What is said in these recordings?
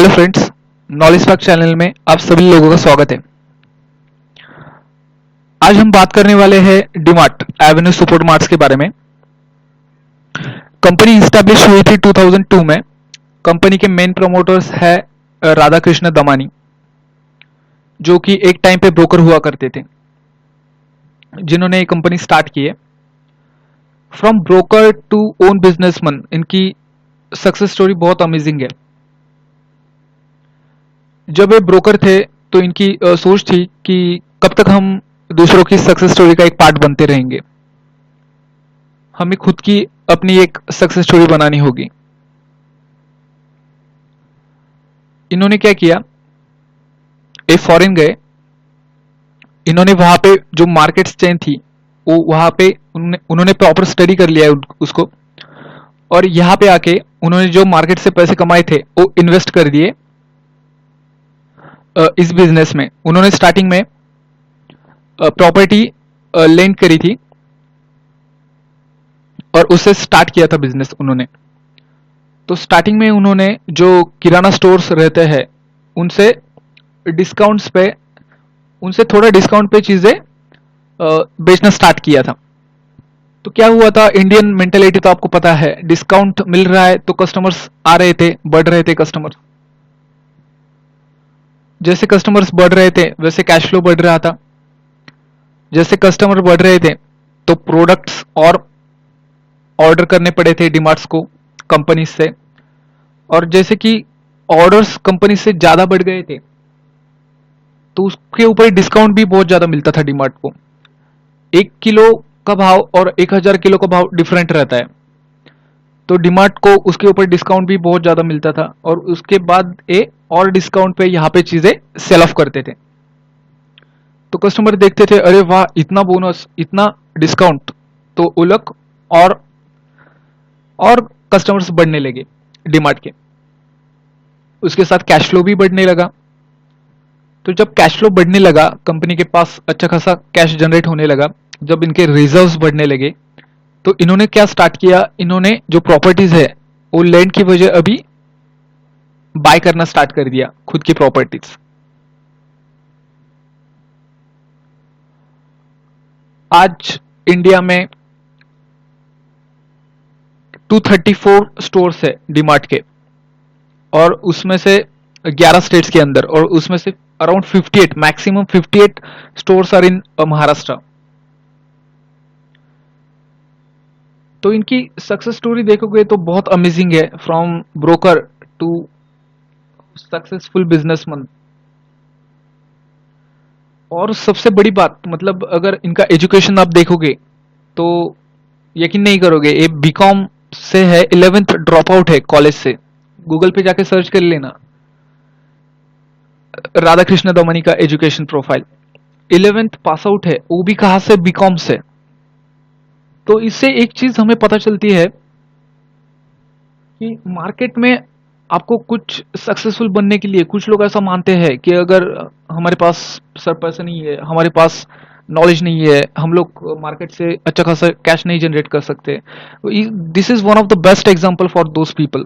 Hello friends, knowledge fact channel में आप सभी लोगों का स्वागत है। आज हम बात करने वाले हैं डीमार्ट एवेन्यू सुपर मार्ट्स के बारे में। कंपनी इस्टेब्लिश हुई थी 2002 में। कंपनी के मेन प्रमोटर्स है राधा कृष्ण दमानी, जो कि एक टाइम पे ब्रोकर हुआ करते थे, जिन्होंने ये कंपनी स्टार्ट की है। From broker to own businessman, इनकी सक्सेस स्टोरी बहुत अमेजिंग है। जब ये ब्रोकर थे तो इनकी सोच थी कि कब तक हम दूसरों की सक्सेस स्टोरी का एक पार्ट बनते रहेंगे, हमें खुद की अपनी एक सक्सेस स्टोरी बनानी होगी। इन्होंने क्या किया, ये फॉरेन गए। इन्होंने वहां पे जो मार्केट चेन थी वो वहां पे उन्होंने प्रॉपर स्टडी कर लिया है उसको, और यहाँ पे आके उन्होंने जो मार्केट से पैसे कमाए थे वो इन्वेस्ट कर दिए इस बिजनेस में। उन्होंने स्टार्टिंग में प्रॉपर्टी लेंड करी थी और उससे स्टार्ट किया था बिजनेस उन्होंने। तो स्टार्टिंग में उन्होंने जो किराना स्टोर्स रहते हैं उनसे डिस्काउंट्स पे उनसे थोड़ा डिस्काउंट पे चीजें बेचना स्टार्ट किया था। तो क्या हुआ था, इंडियन मेंटेलिटी तो आपको पता है, डिस्काउंट मिल रहा है तो कस्टमर्स आ रहे थे, बढ़ रहे थे कस्टमर्स। जैसे कस्टमर्स बढ़ रहे थे वैसे कैश फ्लो बढ़ रहा था। जैसे कस्टमर बढ़ रहे थे तो प्रोडक्ट्स और ऑर्डर करने पड़े थे डीमार्ट्स को कंपनी से, और जैसे कि ऑर्डर्स कंपनी से ज्यादा बढ़ गए थे तो उसके ऊपर डिस्काउंट भी बहुत ज्यादा मिलता था डीमार्ट को। 1 किलो का भाव और 1000 किलो का भाव डिफरेंट रहता है, तो डीमार्ट को उसके ऊपर डिस्काउंट भी बहुत ज्यादा मिलता था, और उसके बाद ये और डिस्काउंट पे यहाँ पे चीजें सेल ऑफ करते थे। तो कस्टमर देखते थे, अरे वाह, इतना बोनस, इतना डिस्काउंट, तो वो लोग और कस्टमर्स बढ़ने लगे डीमार्ट के। उसके साथ कैश फ्लो भी बढ़ने लगा। तो जब कैश फ्लो बढ़ने लगा, कंपनी के पास अच्छा खासा कैश जनरेट होने लगा, जब इनके रिजर्व्स बढ़ने लगे, तो इन्होंने क्या स्टार्ट किया, इन्होंने जो प्रॉपर्टीज है वो लैंड की वजह अभी बाय करना स्टार्ट कर दिया, खुद की प्रॉपर्टीज। आज इंडिया में 234 स्टोर्स है डीमार्ट के, और उसमें से 11 स्टेट्स के अंदर, और उसमें से around 58, maximum 58 stores are in Maharashtra. तो इनकी सक्सेस स्टोरी देखोगे तो बहुत अमेजिंग है, from broker to successful businessman. और सबसे बड़ी बात, मतलब अगर इनका एजुकेशन आप देखोगे तो यकीन नहीं करोगे, ये बीकॉम से है, 11th ड्रॉप आउट है कॉलेज से। गूगल पे जाके सर्च कर लेना राधा कृष्ण दमानी का education profile. 11th pass out है, वो भी कहां से, बीकॉम से। तो इससे एक चीज हमें पता चलती है कि मार्केट में आपको कुछ सक्सेसफुल बनने के लिए, कुछ लोग ऐसा मानते हैं कि अगर हमारे पास सर पैसा नहीं है, हमारे पास नॉलेज नहीं है, हम लोग मार्केट से अच्छा खासा कैश नहीं जनरेट कर सकते। This is one of the best example for those people.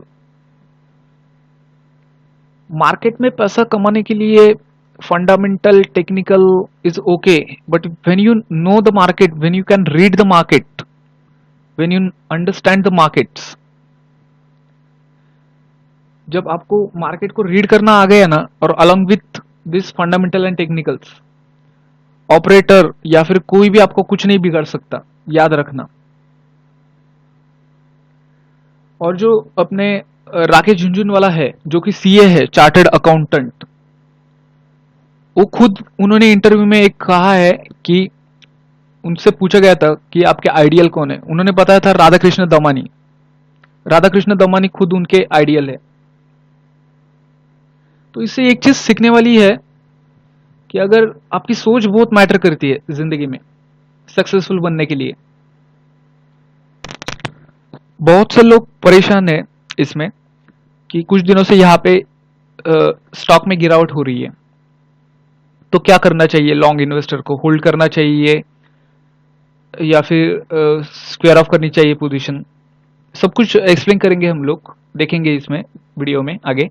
Market में पैसा कमाने के लिए fundamental technical is okay, but when you know the market, when you can read the market, when you understand the markets, जब आपको market को read करना आ गया ना, और along with this fundamental and technicals, operator या फिर कोई भी आपको कुछ नहीं बिगाड़ सकता, याद रखना। और जो अपने राकेश झुनझुनवाला है, जो कि सीए है, चार्टर्ड अकाउंटेंट, वो खुद, उन्होंने इंटरव्यू में एक कहा है कि उनसे पूछा गया था कि आपके आइडियल कौन है, उन्होंने बताया था राधा कृष्ण दमानी। राधा कृष्ण दमानी खुद उनके आइडियल है। तो इससे एक चीज सीखने वाली है कि अगर आपकी सोच बहुत मैटर करती है जिंदगी में सक्सेसफुल बनने के लिए। बहुत से लोग परेशान है इसमें कि कुछ दिनों से यहाँ पे स्टॉक में गिरावट हो रही है, तो क्या करना चाहिए, लॉन्ग इन्वेस्टर को होल्ड करना चाहिए या फिर स्क्वायर ऑफ करनी चाहिए पोजीशन। सब कुछ एक्सप्लेन करेंगे हम लोग, देखेंगे इसमें वीडियो में आगे।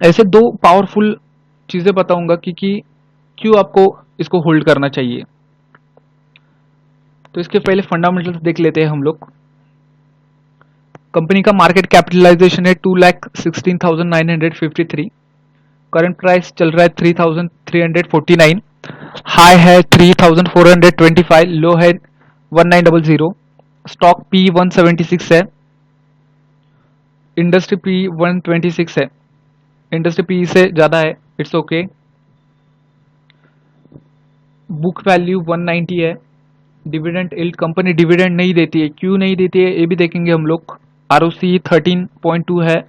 ऐसे दो पावरफुल चीजें बताऊंगा कि क्यों आपको इसको होल्ड करना चाहिए। तो इसके पहले फंडामेंटल्स देख लेते हैं हम लोग। कंपनी का मार्केट कैपिटलाइजेशन है 2,16,953। करंट प्राइस चल रहा है 3,349। हाई है 3,425, लो है 1,900। स्टॉक पी 176 है, इंडस्ट्री पी 126 है। इंडस्ट्री पी से ज़्यादा है, इट्स ओके। बुक वैल्यू 190 है। डिविडेंड यील्ड, कंपनी डिविडेंड नहीं देती है, क्यों नहीं देती है ये भी देखेंगे हम लोग। आरओसी 13.2 है,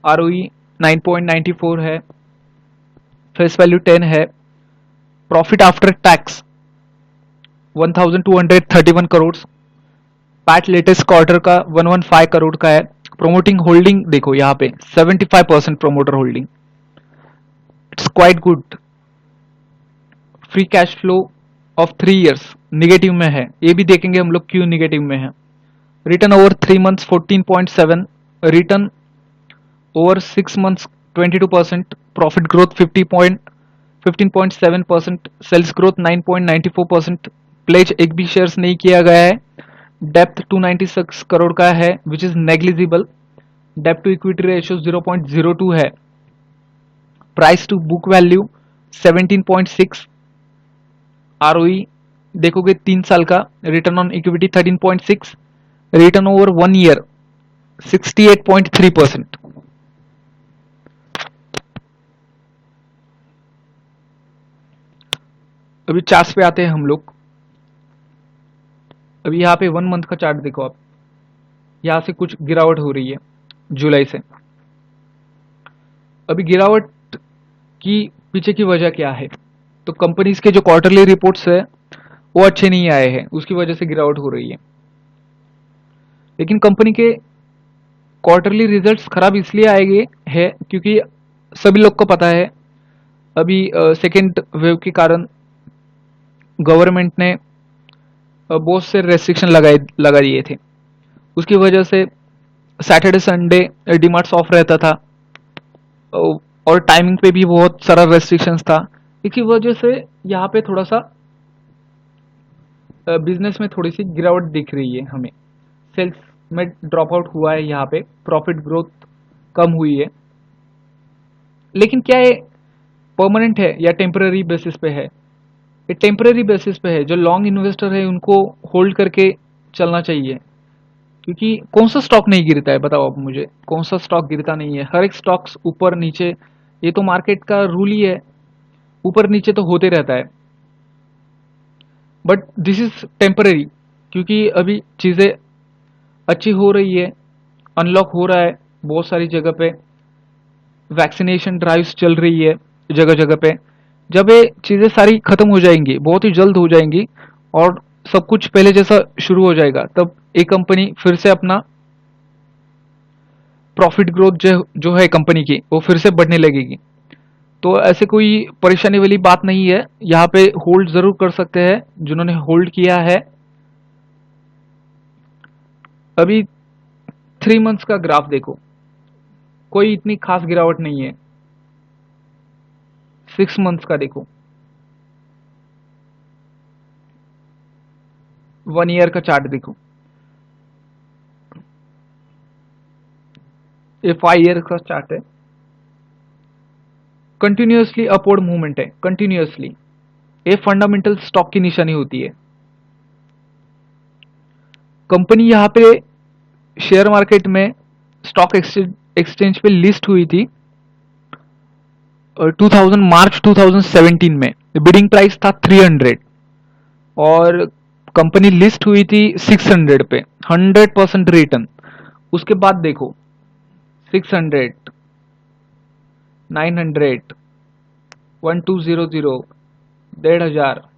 आरओई 9.94 है, फेस वैल्यू 10 है। Profit after tax 1231 crore. PAT latest quarter का 115 करोड़ का है। प्रोमोटिंग होल्डिंग देखो यहाँ पे 75% promoter holding, it's quite good. Free cash flow of 3 years negative में है, ये भी देखेंगे हम लोग क्यों निगेटिव में है। Return over 3 months 14.7, return over 6 months 22%, profit growth 15.7%, sales growth 9.94%। Pledge एक भी शेयर्स नहीं किया गया है। डेप्थ 296 करोड़ का है विच इज नेग्लिजिबल। डेप्ट टू इक्विटी रेशियो 0.02 है। Price to book value 17.6। ROE देखोगे 3 साल का, return on equity 13.6, return over 1 year 68.3%। अभी चार्ट पे आते हैं हम लोग। अभी यहाँ पे 1 मंथ का चार्ट देखो आप, यहाँ से कुछ गिरावट हो रही है जुलाई से। अभी गिरावट की पीछे की वजह क्या है? तो कंपनीज के जो क्वार्टरली रिपोर्ट्स है वो अच्छे नहीं आए हैं, उसकी वजह से गिरावट हो रही है। लेकिन कंपनी के क्वार्टरली रिजल्ट्स खराब इसलिए आएंगे है क्योंकि सभी लोग को पता है अभी सेकेंड वेव के कारण गवर्नमेंट ने बहुत से रेस्ट्रिक्शन लगा दिए थे। उसकी वजह से सैटरडे संडे डीमार्ट्स ऑफ रहता था और टाइमिंग पे भी बहुत सारा रेस्ट्रिक्शंस था। इसी वजह से यहाँ पे थोड़ा सा बिजनेस में थोड़ी सी गिरावट दिख रही है हमें। सेल्स में ड्रॉप आउट हुआ है, यहाँ पे प्रॉफिट ग्रोथ कम हुई है। लेकिन क्या ये परमानेंट है या टेम्पररी बेसिस पे है? ये टेम्पररी बेसिस पे है। जो लॉन्ग इन्वेस्टर है उनको होल्ड करके चलना चाहिए, क्योंकि कौन सा स्टॉक नहीं गिरता है बताओ आप मुझे, कौन सा स्टॉक गिरता नहीं है? हर एक स्टॉक्स ऊपर नीचे, ये तो मार्केट का रूल ही है, ऊपर नीचे तो होते रहता है। बट दिस इज टेम्पररी, क्योंकि अभी चीज़ें अच्छी हो रही है, अनलॉक हो रहा है बहुत सारी जगह पे, वैक्सीनेशन ड्राइव्स चल रही है जगह जगह पे। जब ये चीज़ें सारी खत्म हो जाएंगी, बहुत ही जल्द हो जाएंगी, और सब कुछ पहले जैसा शुरू हो जाएगा, तब एक कंपनी फिर से अपना प्रॉफिट ग्रोथ जो है कंपनी की वो फिर से बढ़ने लगेगी। तो ऐसे कोई परेशानी वाली बात नहीं है, यहाँ पे होल्ड जरूर कर सकते हैं जिन्होंने होल्ड किया है। अभी 3 मंथ्स का ग्राफ देखो, कोई इतनी खास गिरावट नहीं है। 6 मंथ्स का देखो, 1 ईयर का चार्ट देखो, ये 5 ईयर का चार्ट है। कंटिन्यूअसली अपवर्ड मूवमेंट है, कंटिन्यूअसली। ये फंडामेंटल स्टॉक की निशानी होती है। कंपनी यहाँ पे शेयर मार्केट में स्टॉक एक्सचेंज पे लिस्ट हुई थी 2000 मार्च 2017 में। बिडिंग प्राइस था 300 और कंपनी लिस्ट हुई थी 600 पे, 100% रिटर्न। उसके बाद देखो 600, 900, 1200, 1500,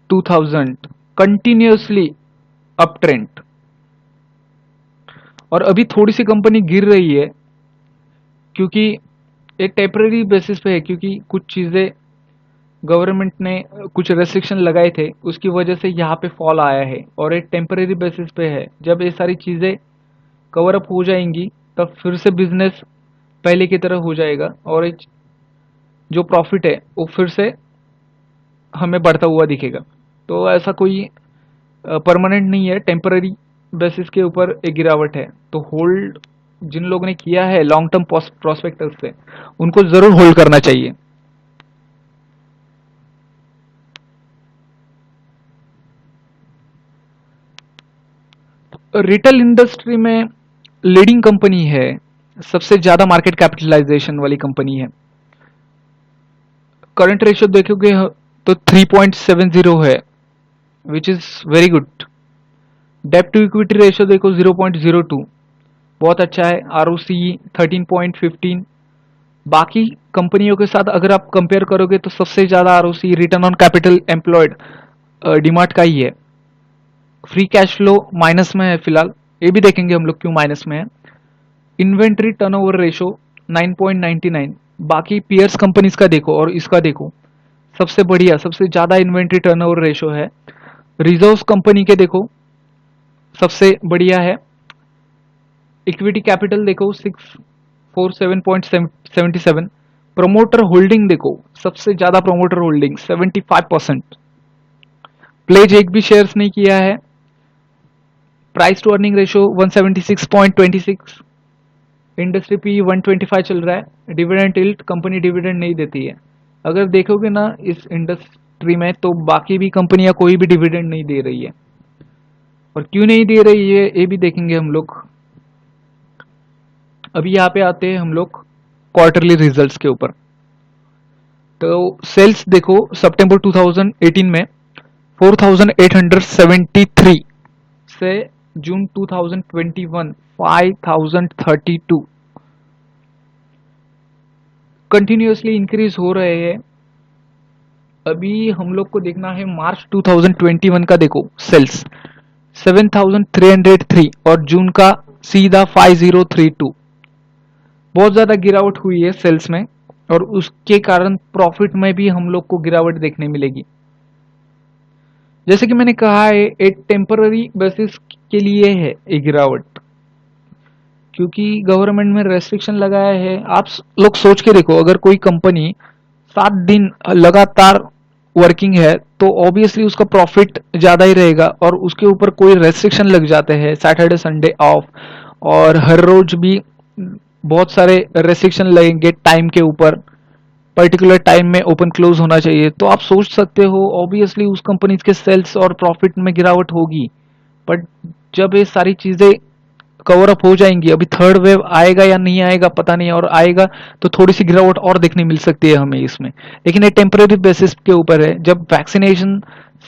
2000, कंटिन्यूअसली अप ट्रेंड। और अभी थोड़ी सी कंपनी गिर रही है क्योंकि एक टेम्पररी बेसिस पे है, क्योंकि कुछ चीज़ें गवर्नमेंट ने कुछ रेस्ट्रिक्शन लगाए थे, उसकी वजह से यहाँ पे फॉल आया है, और एक टेम्पररी बेसिस पे है। जब ये सारी चीज़ें कवर अप हो जाएंगी तब फिर से बिजनेस पहले की तरह हो जाएगा और एक जो प्रॉफिट है वो फिर से हमें बढ़ता हुआ दिखेगा। तो ऐसा कोई परमानेंट नहीं है, टेम्पररी बेसिस के ऊपर एक गिरावट है। तो होल्ड जिन लोगों ने किया है लॉन्ग टर्म प्रोस्पेक्टस से, उनको जरूर होल्ड करना चाहिए। रिटेल इंडस्ट्री में लीडिंग कंपनी है, सबसे ज्यादा मार्केट कैपिटलाइजेशन वाली कंपनी है। करंट रेशियो देखोगे तो 3.70 है, विच इज वेरी गुड। डेब्ट टू इक्विटी रेशियो देखो 0.02, बहुत अच्छा है। आरओसी 13.15। बाकी कंपनियों के साथ अगर आप कंपेयर करोगे तो सबसे ज्यादा ROC return on capital employed DMart का ही है। फ्री कैश फ्लो माइनस में है फिलहाल, ये भी देखेंगे हम लोग क्यों माइनस में है। Inventory turnover ratio 9.99। बाकी पीयर्स कंपनीज का देखो और इसका देखो, सबसे बढ़िया सबसे ज्यादा इन्वेंट्री टर्नओवर रेशो है। रिजर्व्स कंपनी के देखो सबसे बढ़िया है। इक्विटी कैपिटल देखो 647.77। प्रोमोटर होल्डिंग देखो, सबसे ज्यादा प्रोमोटर होल्डिंग 75%। प्लेज एक भी शेयर्स नहीं किया है। Price to earning ratio 176.26। Industry P 125 चल रहा है। डिविडेंड यील्ड, कंपनी डिविडेंड नहीं देती है। अगर देखोगे ना इस इंडस्ट्री में तो बाकी भी कंपनियां कोई भी डिविडेंड नहीं दे रही है, और क्यों नहीं दे रही है ये भी देखेंगे हम लोग। अभी यहाँ पे आते हैं हम लोग क्वार्टरली रिजल्ट्स के ऊपर। तो सेल्स देखो सितंबर 2018 में 4873 से जून 2021 5032 कंटिन्यूसली इंक्रीज हो रहे हैं। अभी हम लोग को देखना है मार्च 2021 का, देखो सेल्स 7303 और जून का सीधा 5032। बहुत ज्यादा गिरावट हुई है सेल्स में, और उसके कारण प्रॉफिट में भी हम लोग को गिरावट देखने मिलेगी। जैसे कि मैंने कहा है एक टेम्पररी बेसिस के लिए है ये गिरावट, क्योंकि गवर्नमेंट में रेस्ट्रिक्शन लगाया है। आप लोग सोच के देखो, अगर कोई कंपनी 7 दिन लगातार वर्किंग है तो ऑब्वियसली उसका प्रॉफिट ज्यादा ही रहेगा, और उसके ऊपर कोई रेस्ट्रिक्शन लग जाते हैं, सैटरडे संडे ऑफ, और हर रोज भी बहुत सारे रेस्ट्रिक्शन लगेंगे टाइम के ऊपर, पर्टिकुलर टाइम में ओपन क्लोज होना चाहिए, तो आप सोच सकते हो ऑब्वियसली उस कंपनी के सेल्स और प्रॉफिट में गिरावट होगी। बट जब ये सारी चीजें कवर अप हो जाएंगी, अभी थर्ड वेव आएगा या नहीं आएगा पता नहीं, और आएगा तो थोड़ी सी गिरावट और देखने मिल सकती है हमें इसमें, लेकिन ये टेम्परेरी बेसिस के ऊपर है। जब वैक्सीनेशन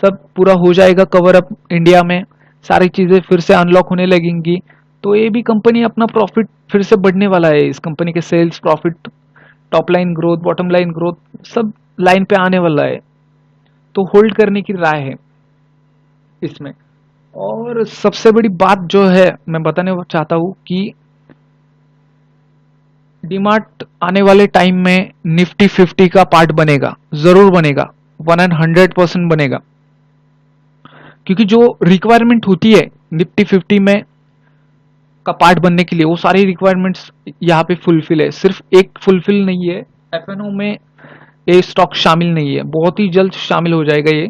सब पूरा हो जाएगा कवर अप इंडिया में, सारी चीजें फिर से अनलॉक होने लगेंगी, तो ये भी कंपनी अपना प्रॉफिट फिर से बढ़ने वाला है। इस कंपनी के sales, profit, top line growth, bottom line growth सब लाइन पे आने वाला है। तो होल्ड करने की राय है इसमें। और सबसे बड़ी बात जो है मैं बताने चाहता हूं कि डीमार्ट आने वाले टाइम में निफ्टी 50 का पार्ट बनेगा, जरूर बनेगा, 100% बनेगा, क्योंकि जो रिक्वायरमेंट होती है निफ्टी 50 में का पार्ट बनने के लिए, वो सारी रिक्वायरमेंट्स यहाँ पे फुलफिल है। सिर्फ एक फुलफिल नहीं है, एफएनओ में ये स्टॉक शामिल नहीं है, बहुत ही जल्द शामिल हो जाएगा ये,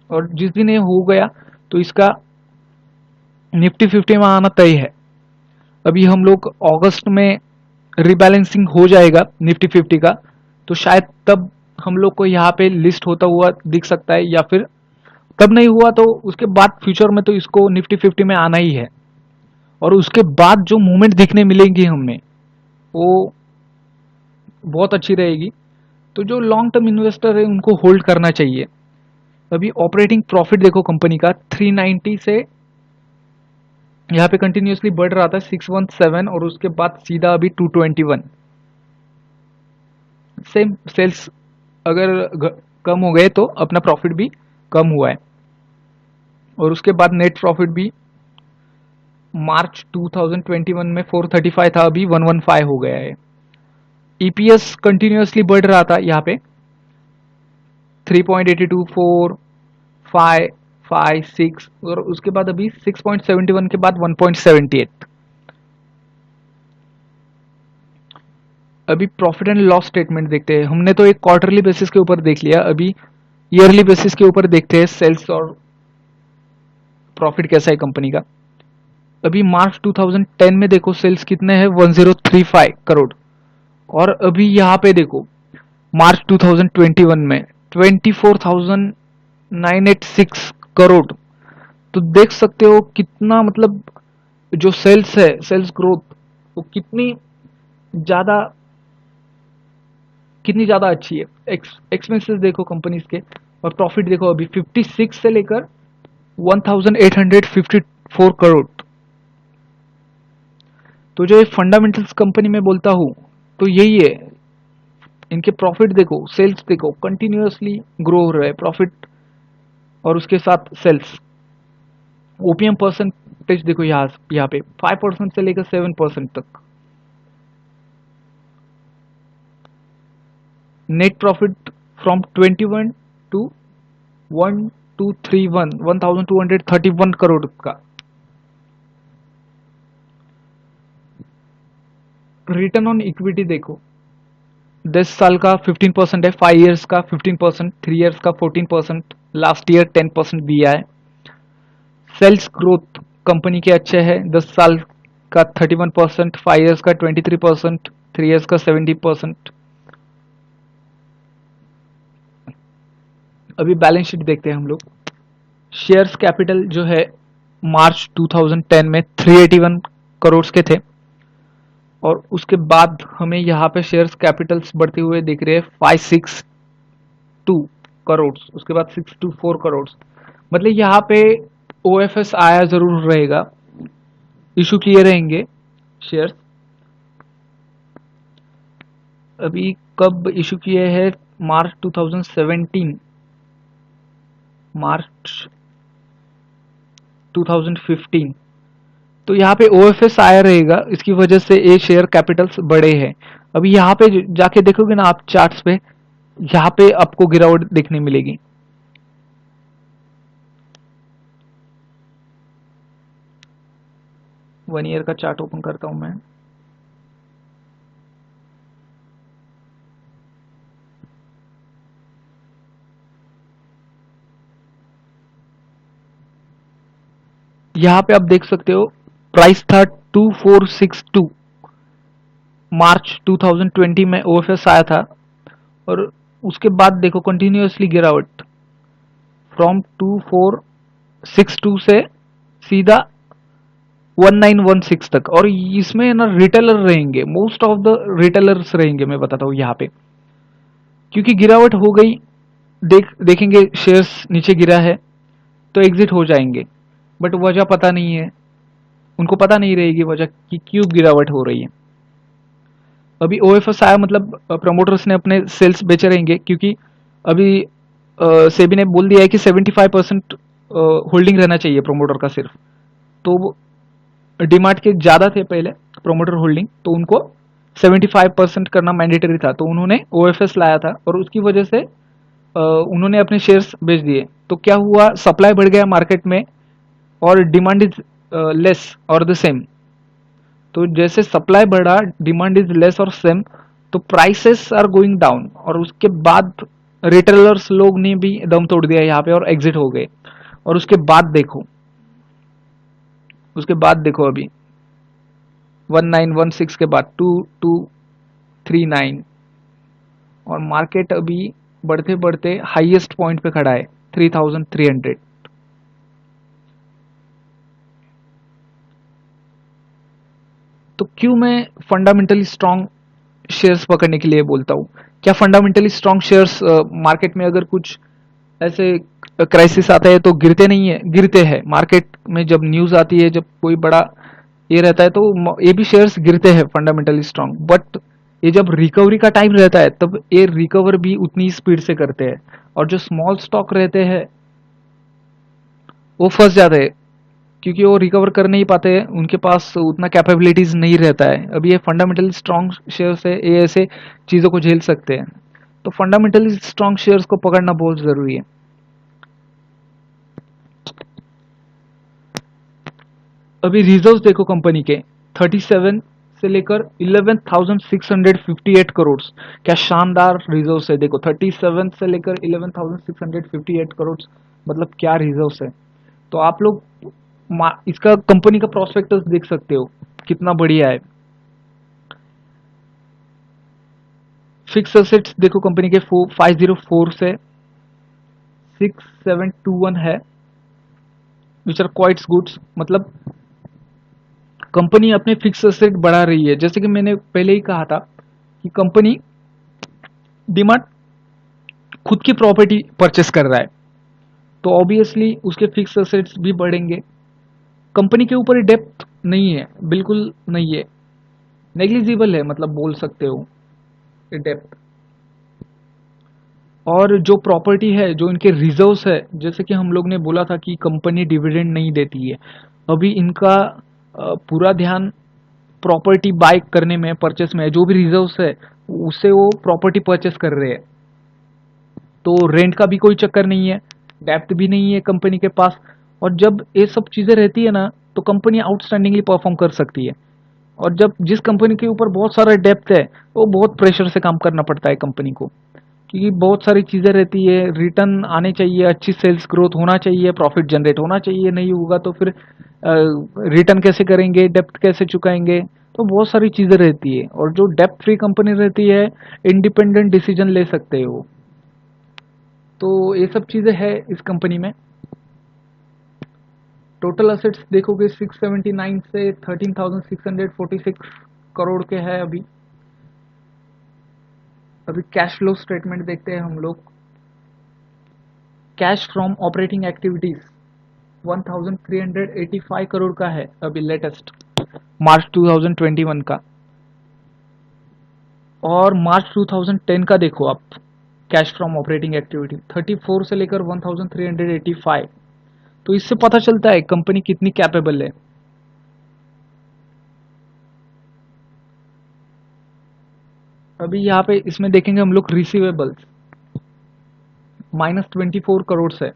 और जिस दिन ये हो गया तो इसका निफ्टी 50 में आना तय है। अभी हम लोग अगस्त में रिबैलेंसिंग हो जाएगा निफ्टी 50 का, तो शायद तब हम लोग को यहाँ पे लिस्ट होता हुआ दिख सकता है, या फिर तब नहीं हुआ तो उसके बाद फ्यूचर में तो इसको निफ्टी 50 में आना ही है। और उसके बाद जो मूवमेंट दिखने मिलेंगी हमें वो बहुत अच्छी रहेगी। तो जो लॉन्ग टर्म इन्वेस्टर है उनको होल्ड करना चाहिए। अभी ऑपरेटिंग प्रॉफिट देखो कंपनी का 390 से यहाँ पे कंटिन्यूसली बढ़ रहा था 617, और उसके बाद सीधा अभी 221। सेम सेल्स अगर कम हो गए तो अपना प्रॉफिट भी कम हुआ है, और उसके बाद नेट प्रॉफिट भी मार्च 2021 में 435 था, अभी 115 हो गया है। ईपीएस कंटिन्यूसली बढ़ रहा था यहाँ पे 3.82, 4, 5, 5, 6, और उसके बाद अभी 6.71 के बाद 1.78। अभी प्रॉफिट एंड लॉस स्टेटमेंट देखते हैं। हमने तो एक क्वार्टरली बेसिस के ऊपर देख लिया, अभी ईयरली बेसिस के ऊपर देखते हैं सेल्स और प्रॉफिट कैसा है कंपनी का। अभी मार्च 2010 में देखो सेल्स कितने हैं, 1035 करोड़। और अभी यहाँ पे देखो मार्च 2021 में 24,986 करोड़। तो देख सकते हो कितना, मतलब जो सेल्स है, सेल्स ग्रोथ वो कितनी ज्यादा अच्छी है। एक्सपेंसेस देखो कंपनीज के, और प्रॉफिट देखो अभी 56 से लेकर 1854 करोड़। तो जो ये फंडामेंटल्स कंपनी में बोलता हूँ तो यही है। इनके प्रॉफिट देखो, सेल्स देखो, कंटिन्यूअसली ग्रो हो रहा है प्रॉफिट और उसके साथ सेल्स। ओपीएम परसेंटेज देखो यहाँ पे 5% से लेकर 7% तक। Net profit from 21 to 1231 crore का। रिटर्न ऑन इक्विटी देखो 10 साल का 15% है, 5 इयर्स का 15%, 3 इयर्स का 14%, लास्ट ईयर 10% दिया है। सेल्स ग्रोथ कंपनी के अच्छे है, 10 साल का 31%, 5 इयर्स का 23%, 3 इयर्स का 70%। अभी बैलेंस शीट देखते हैं हम लोग। शेयर्स कैपिटल जो है मार्च 2010 में 381 करोड़ के थे, और उसके बाद हमें यहाँ पे शेयर्स कैपिटल्स बढ़ते हुए दिख रहे हैं 562 करोड़, उसके बाद 624 करोड़। मतलब यहाँ पे ओएफएस आया जरूर रहेगा, इशू किए रहेंगे शेयर्स। अभी कब इशू किए हैं, मार्च 2017, मार्च 2015। तो यहाँ पे ओएफएस आया रहेगा, इसकी वजह से ये शेयर कैपिटल्स बड़े हैं। अभी यहाँ पे जाके देखोगे ना आप चार्ट्स पे, यहाँ पे आपको गिरावट देखने मिलेगी। वन ईयर का चार्ट ओपन करता हूं मैं। यहाँ पे आप देख सकते हो प्राइस था 2462, मार्च 2020 में ओएफएस आया था, और उसके बाद देखो कंटिन्यूअसली गिरावट फ्रॉम 2462 से सीधा 1916 तक। और इसमें ना रिटेलर रहेंगे, मोस्ट ऑफ द रिटेलर्स रहेंगे, मैं बताता हूँ यहाँ पे। क्योंकि गिरावट हो गई, देखेंगे शेयर्स नीचे गिरा है तो एग्जिट हो जाएंगे, बट वजह पता नहीं है, उनको पता नहीं रहेगी वजह कि क्यों गिरावट हो रही है। अभी ओएफएस आया मतलब प्रमोटर्स ने अपने सेल्स बेचे रहेंगे, क्योंकि अभी सेबी ने बोल दिया है कि 75% होल्डिंग रहना चाहिए प्रमोटर का सिर्फ। तो डीमार्ट के ज़्यादा थे पहले प्रोमोटर होल्डिंग, तो उनको 75% करना मैंडेटरी था, तो उन्होंने ओएफएस लाया था और उसकी वजह से उन्होंने अपने शेयर्स बेच दिए। तो क्या हुआ, सप्लाई बढ़ गया मार्केट में और डिमांड इज लेस और द सेम। तो जैसे सप्लाई बढ़ा, डिमांड इज लेस और सेम, तो प्राइसेस आर गोइंग डाउन, और उसके बाद रिटेलर्स लोग ने भी दम तोड़ दिया यहाँ पे और एग्जिट हो गए। और उसके बाद देखो अभी 1916 के बाद 2239, और मार्केट अभी बढ़ते बढ़ते हाईएस्ट पॉइंट पे खड़ा है 3300। तो क्यों मैं फंडामेंटली स्ट्रांग शेयर्स पकड़ने के लिए बोलता हूँ? क्या फंडामेंटली स्ट्रांग शेयर्स मार्केट में अगर कुछ ऐसे क्राइसिस आता है तो गिरते नहीं है? गिरते हैं। मार्केट में जब न्यूज आती है, जब कोई बड़ा ये रहता है, तो ये भी शेयर्स गिरते हैं फंडामेंटली स्ट्रांग। बट ये जब रिकवरी का टाइम रहता है तब ये रिकवर भी उतनी स्पीड से करते हैं, और जो स्मॉल स्टॉक रहते हैं वो फंस जाते हैं, क्योंकि वो रिकवर कर नहीं पाते हैं, उनके पास उतना कैपेबिलिटीज नहीं रहता है। अभी ये फंडामेंटली स्ट्रांग शेयर्स है, ये ऐसे चीज़ों को झेल सकते हैं। तो फंडामेंटली स्ट्रांग शेयर्स को पकड़ना बहुत ज़रूरी है। अभी रिजर्व्स देखो कंपनी के 37 से लेकर 11,658 करोड़। क्या शानदार रिजर्व्स है, देखो 37 से लेकर 11,658 करोड़, मतलब क्या रिजर्व्स है। तो आप लोग इसका कंपनी का प्रोस्पेक्टस देख सकते हो कितना बढ़िया है। फिक्स एसेट्स देखो कंपनी के 504 से 6721 है, विच आर क्वाइट गुड्स। मतलब कंपनी अपने फिक्स एसेट बढ़ा रही है। जैसे कि मैंने पहले ही कहा था कि कंपनी डिमांड खुद की प्रॉपर्टी परचेस कर रहा है, तो ऑब्वियसली उसके फिक्स एसेट्स भी बढ़ेंगे। कंपनी के ऊपर डेप्थ नहीं है, बिल्कुल नहीं है, नेग्लिजिबल है, मतलब बोल सकते हो डेप्थ। और जो प्रॉपर्टी है, जो इनके रिजर्व्स है, जैसे कि हम लोग ने बोला था कि कंपनी डिविडेंड नहीं देती है, अभी इनका पूरा ध्यान प्रॉपर्टी बाय करने में, परचेस में है। जो भी रिजर्व्स है उससे वो प्रॉपर्टी परचेस कर रहे हैं, तो रेंट का भी कोई चक्कर नहीं है, डेप्थ भी नहीं है कंपनी के पास। और जब ये सब चीज़ें रहती है ना, तो कंपनी आउटस्टैंडिंगली परफॉर्म कर सकती है। और जब जिस कंपनी के ऊपर बहुत सारा डेप्थ है, वो बहुत प्रेशर से काम करना पड़ता है कंपनी को, क्योंकि बहुत सारी चीज़ें रहती है, रिटर्न आने चाहिए, अच्छी सेल्स ग्रोथ होना चाहिए, प्रॉफिट जनरेट होना चाहिए, नहीं होगा तो फिर रिटर्न कैसे करेंगे, डेप्थ कैसे चुकाएंगे, तो बहुत सारी चीज़ें रहती है। और जो डेप्थ फ्री कंपनी रहती है, इंडिपेंडेंट डिसीजन ले सकते हो। तो ये सब चीज़ें है इस कंपनी में। टोटल असेट्स देखोगे 679 से 13,646 करोड़ के है अभी। अभी कैश फ्लो स्टेटमेंट देखते हैं हम लोग। Cash from operating activities 1385 crore का है अभी लेटेस्ट मार्च 2021 का। और मार्च 2010 का देखो आप, कैश फ्रॉम ऑपरेटिंग एक्टिविटी 34 से लेकर 1385। तो इससे पता चलता है कंपनी कितनी कैपेबल है। अभी यहाँ पे इसमें देखेंगे हम लोग रिसीवेबल्स -24 करोड़ है।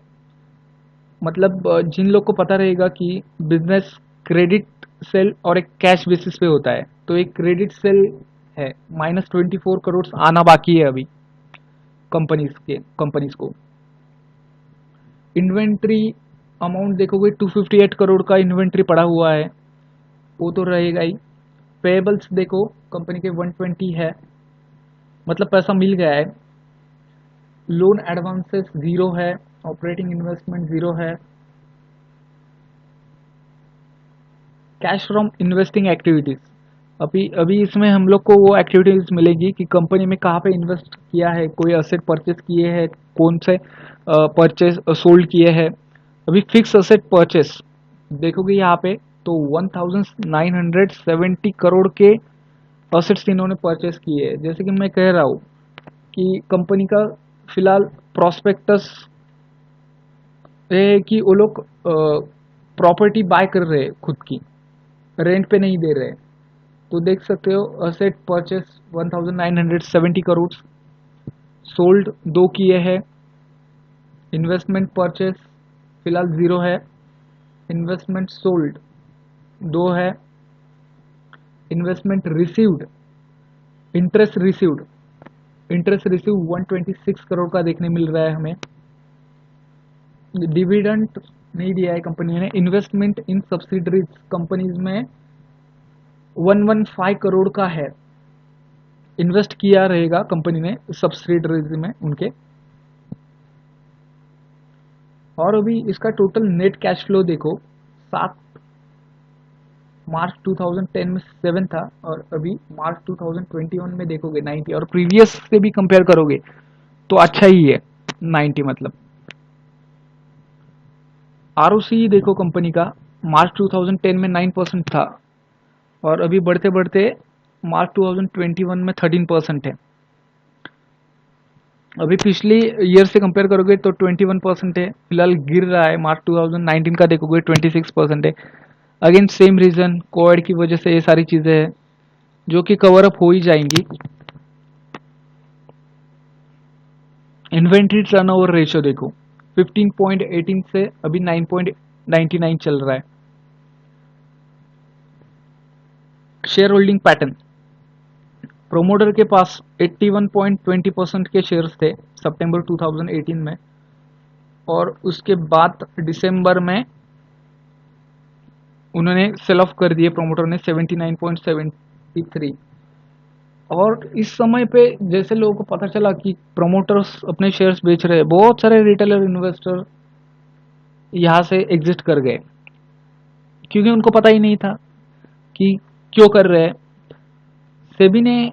मतलब जिन लोग को पता रहेगा कि बिजनेस क्रेडिट सेल और एक कैश बेसिस पे होता है, तो एक क्रेडिट सेल है, -24 करोड़ आना बाकी है अभी कंपनीज को। इन्वेंट्री अमाउंट देखोगे 258 करोड़ का इन्वेंट्री पड़ा हुआ है, वो तो रहेगा ही। पेबल्स देखो कंपनी के 120 है, मतलब पैसा मिल गया है। लोन एडवांसेस 0 है, ऑपरेटिंग इन्वेस्टमेंट 0 है। कैश फ्रॉम इन्वेस्टिंग एक्टिविटीज, अभी अभी इसमें हम लोग को वो एक्टिविटीज मिलेगी कि कंपनी में कहाँ पे इन्वेस्ट किया है, कोई असेट परचेस किए हैं, कौन से परचेस सोल्ड किए हैं। अभी फिक्स असेट परचेस देखोगे यहाँ पे, तो 1970 करोड़ के असेट्स इन्होंने परचेस किए हैं। जैसे कि मैं कह रहा हूँ कि कंपनी का फिलहाल प्रोस्पेक्टस है कि वो लोग प्रॉपर्टी बाय कर रहे हैं, खुद की रेंट पे नहीं दे रहे। तो देख सकते हो असेट परचेस 1970 करोड़, सोल्ड 2 किए हैं। इन्वेस्टमेंट परचेस फिलहाल 0 है, इन्वेस्टमेंट सोल्ड 2 है। Investment received, interest receive 126 crore का देखने मिल रहा है हमें। डिविडेंड नहीं दिया है कंपनी ने। इन्वेस्टमेंट इन सब्सिडरीज कंपनीज में 115 करोड़ का है, इन्वेस्ट किया रहेगा कंपनी ने सब्सिडरीज में उनके। और अभी इसका टोटल नेट कैश फ्लो देखो, 7 मार्च 2010 में 7 था, और अभी मार्च 2021 में देखोगे 90, और प्रीवियस से भी कंपेयर करोगे तो अच्छा ही है 90। मतलब आरओसी देखो कंपनी का मार्च 2010 में 9% था, और अभी बढ़ते बढ़ते मार्च 2021 में 13% है। अभी पिछली ईयर से कंपेयर करोगे तो 21% है, फिलहाल गिर रहा है। मार्च 2019 का देखोगे 26% है। अगेन सेम रीजन, कोविड की वजह से ये सारी चीजें हैं जो कि कवर अप हो ही जाएंगी। इन्वेंट्री टर्नओवर रेशियो देखो 15.18 से अभी 9.99 चल रहा है। शेयर होल्डिंग पैटर्न, प्रोमोटर के पास 81.20% के शेयर्स थे सितंबर 2018 में, और उसके बाद दिसंबर में उन्होंने सेल ऑफ कर दिए प्रोमोटर ने 79.73। और इस समय पे जैसे लोगों को पता चला कि प्रोमोटर्स अपने शेयर्स बेच रहे हैं, बहुत सारे रिटेलर इन्वेस्टर यहाँ से एग्जिट कर गए, क्योंकि उनको पता ही नहीं था कि क्यों कर रहे हैं। सेबी ने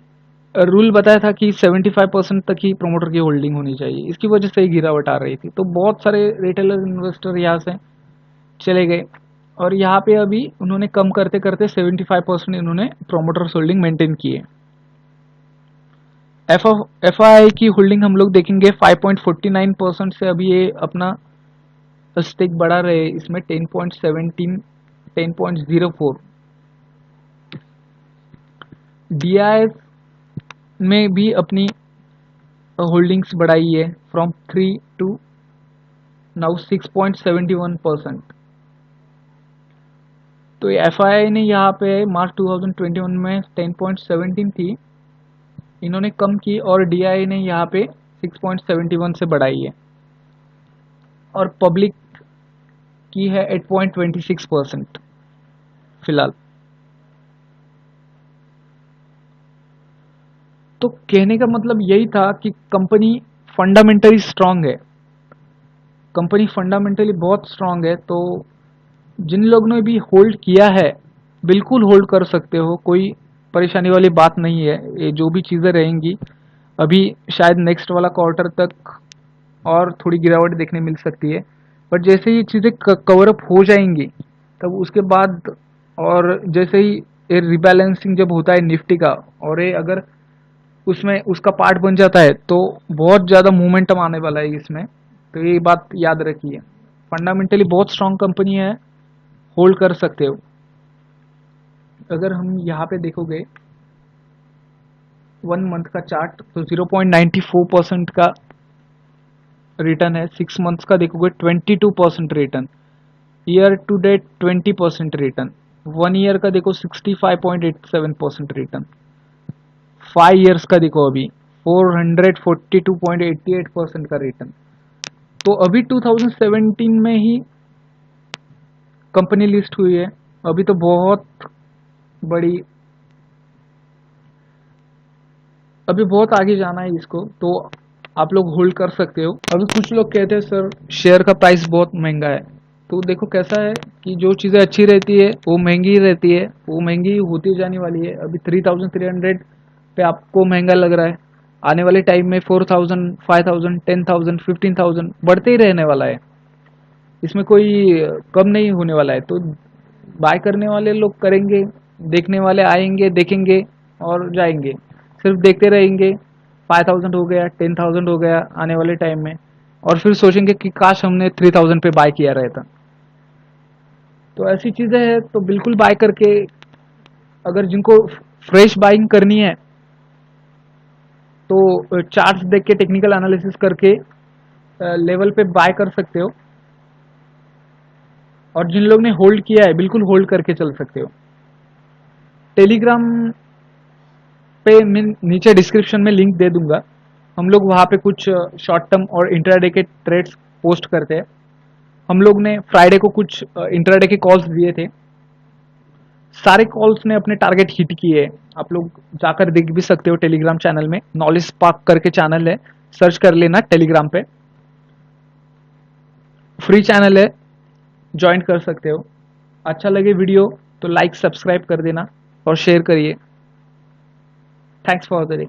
रूल बताया था कि 75% तक ही प्रोमोटर की होल्डिंग होनी चाहिए, इसकी वजह से ही गिरावट आ रही थी। तो बहुत सारे रिटेलर इन्वेस्टर यहाँ से चले गए, और यहाँ पे अभी उन्होंने कम करते करते 75% इन्होंने प्रोमोटर्स होल्डिंग मेंटेन की है। एफआई की होल्डिंग हम लोग देखेंगे 5.49% से अभी ये अपना स्टेक बढ़ा रहे, इसमें 10.04। डीआई में भी अपनी होल्डिंग्स बढ़ाई है फ्रॉम 3 टू नाउ 6.71%। तो एफआई ने यहाँ पे मार्च 2021 में 10.17 थी, इन्होंने कम की, और डीआई ने यहाँ पे 6.71 से बढ़ाई है, और पब्लिक की है 8.26% फिलहाल। तो कहने का मतलब यही था कि कंपनी फंडामेंटली स्ट्रांग है, कंपनी फंडामेंटली बहुत स्ट्रांग है। तो जिन लोगों ने भी होल्ड किया है, बिल्कुल होल्ड कर सकते हो, कोई परेशानी वाली बात नहीं है। ये जो भी चीज़ें रहेंगी अभी शायद नेक्स्ट वाला क्वार्टर तक और थोड़ी गिरावट देखने मिल सकती है, पर जैसे ये चीज़ें कवर अप हो जाएंगी तब उसके बाद, और जैसे ही ये रिबैलेंसिंग जब होता है निफ्टी का, और ये अगर उसमें उसका पार्ट बन जाता है तो बहुत ज़्यादा मोमेंटम आने वाला है इसमें। तो ये बात याद रखिए, फंडामेंटली बहुत स्ट्रांग कंपनी है, होल्ड कर सकते हो। अगर हम यहाँ पे देखोगे 1 मंथ का चार्ट, तो 0.94% का रिटर्न है। 6 मंथ्स का देखोगे 22% return, year to date 20% return, 1 year का देखो 65.87% रिटर्न, 5 ईयर्स का देखो अभी 442.88% का रिटर्न। तो अभी 2017 में ही कंपनी लिस्ट हुई है, अभी तो बहुत बड़ी, अभी बहुत आगे जाना है इसको, तो आप लोग होल्ड कर सकते हो। अभी कुछ लोग कहते हैं सर शेयर का प्राइस बहुत महंगा है, तो देखो कैसा है कि जो चीज़ें अच्छी रहती है वो महंगी रहती है, वो महंगी होती जाने वाली है। अभी 3300 पे आपको महंगा लग रहा है, आने वाले टाइम में 4000, 5000, 10,000, 15,000 बढ़ते ही रहने वाला है, इसमें कोई कम नहीं होने वाला है। तो बाय करने वाले लोग करेंगे, देखने वाले आएंगे, देखेंगे और जाएंगे, सिर्फ देखते रहेंगे। 5000 हो गया, 10,000 हो गया आने वाले टाइम में, और फिर सोचेंगे कि काश हमने 3000 पे बाय किया रहता। तो ऐसी चीज़ें हैं, तो बिल्कुल बाय करके, अगर जिनको फ्रेश बाइंग करनी है तो चार्ट्स देख के टेक्निकल एनालिसिस करके लेवल पे बाय कर सकते हो, और जिन लोग ने होल्ड किया है बिल्कुल होल्ड करके चल सकते हो। टेलीग्राम पे मैं नीचे डिस्क्रिप्शन में लिंक दे दूंगा, हम लोग वहाँ पे कुछ शॉर्ट टर्म और इंट्राडे के ट्रेड्स पोस्ट करते हैं। हम लोग ने फ्राइडे को कुछ इंट्राडे के कॉल्स दिए थे, सारे कॉल्स ने अपने टारगेट हिट किए। आप लोग जाकर देख भी सकते हो टेलीग्राम चैनल में, नॉलेज स्पार्क करके चैनल है, सर्च कर लेना टेलीग्राम पे, फ्री चैनल है, ज्वाइन कर सकते हो। अच्छा लगे वीडियो तो लाइक सब्सक्राइब कर देना और शेयर करिए। Thanks for the day.